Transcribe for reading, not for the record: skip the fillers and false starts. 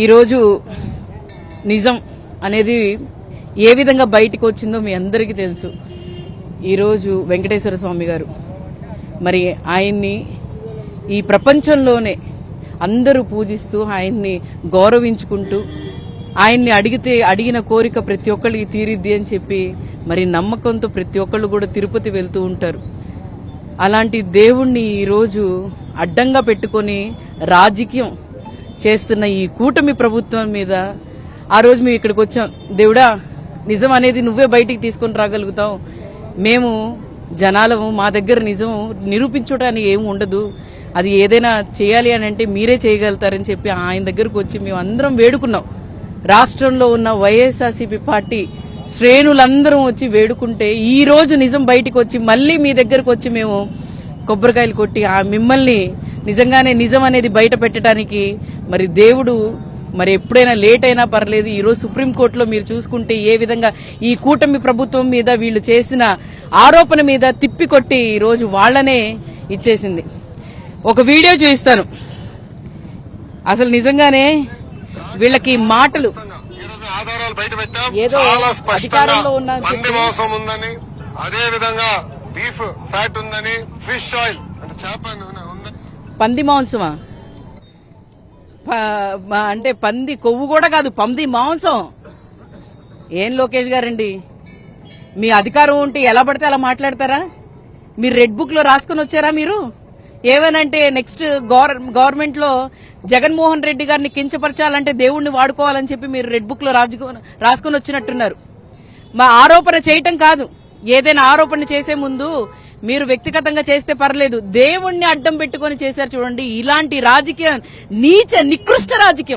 ఈరోజు నిజం అనేది ఏ విధంగా బయటకు వచ్చిందో మీ అందరికీ తెలుసు. ఈరోజు వెంకటేశ్వర స్వామి గారు మరి ఆయన్ని ఈ ప్రపంచంలోనే అందరూ పూజిస్తూ ఆయన్ని గౌరవించుకుంటూ ఆయన్ని అడిగిన కోరిక ప్రతి ఒక్కరికి తీరిద్ది అని చెప్పి మరి నమ్మకంతో ప్రతి ఒక్కళ్ళు కూడా తిరుపతి వెళ్తూ ఉంటారు. అలాంటి దేవుణ్ణి ఈరోజు అడ్డంగా పెట్టుకొని రాజకీయం చేస్తున్న ఈ కూటమి ప్రభుత్వం మీద ఆ రోజు మేము ఇక్కడికి వచ్చాం. దేవుడా, నిజం అనేది నువ్వే బయటికి తీసుకొని రాగలుగుతావు, మేము జనాలము, మా దగ్గర నిజం నిరూపించడానికి ఏమి ఉండదు, అది ఏదైనా చేయాలి అని అంటే మీరే చేయగలుగుతారని చెప్పి ఆయన దగ్గరకు వచ్చి మేము అందరం వేడుకున్నాం. రాష్ట్రంలో ఉన్న వైఎస్ఆర్సీపీ పార్టీ శ్రేణులందరం వచ్చి వేడుకుంటే ఈ రోజు నిజం బయటికి వచ్చి మళ్లీ మీ దగ్గరకు వచ్చి మేము కొబ్బరికాయలు కొట్టి మిమ్మల్ని నిజంగానే నిజం అనేది బయట పెట్టడానికి మరి దేవుడు మరి ఎప్పుడైనా లేట్ అయినా పర్లేదు. ఈరోజు సుప్రీంకోర్టులో మీరు చూసుకుంటే ఏ విధంగా ఈ కూటమి ప్రభుత్వం మీద వీళ్ళు చేసిన ఆరోపణ మీద తిప్పికొట్టి ఈరోజు వాళ్లనే ఇచ్చేసింది. ఒక వీడియో చూపిస్తాను. అసలు నిజంగానే వీళ్ళకి మాటలు ఆధారాలు బయట పెట్టాం. ఏదో అధికారంలో ఉన్న మాంసం ఉందని, అదే విధంగా బీఫ్ ఫ్యాట్ ఉందని, ఫిష్ ఆయిల్ అంటే చేప పంది మాంసమా అంటే పంది కొవ్వు కూడా కాదు, పంది మాంసం. ఏం లోకేష్ గారండి, మీ అధికారం ఉంటే ఎలా పడితే అలా మాట్లాడతారా? మీరు రెడ్ బుక్ లో రాసుకుని వచ్చారా? మీరు ఏమనంటే నెక్స్ట్ గవర్నమెంట్ లో జగన్మోహన్ రెడ్డి గారిని కించపరచాలంటే దేవుణ్ణి వాడుకోవాలని చెప్పి మీరు రెడ్ బుక్ లో రాసుకుని వచ్చినట్టున్నారు. మా ఆరోపణ చేయటం కాదు, ఏదైనా ఆరోపణ చేసే ముందు మీరు వ్యక్తిగతంగా చేస్తే పర్లేదు, దేవుణ్ణి అడ్డం పెట్టుకుని చేశారు చూడండి. ఇలాంటి రాజకీయం, నీచ నికృష్ట రాజకీయం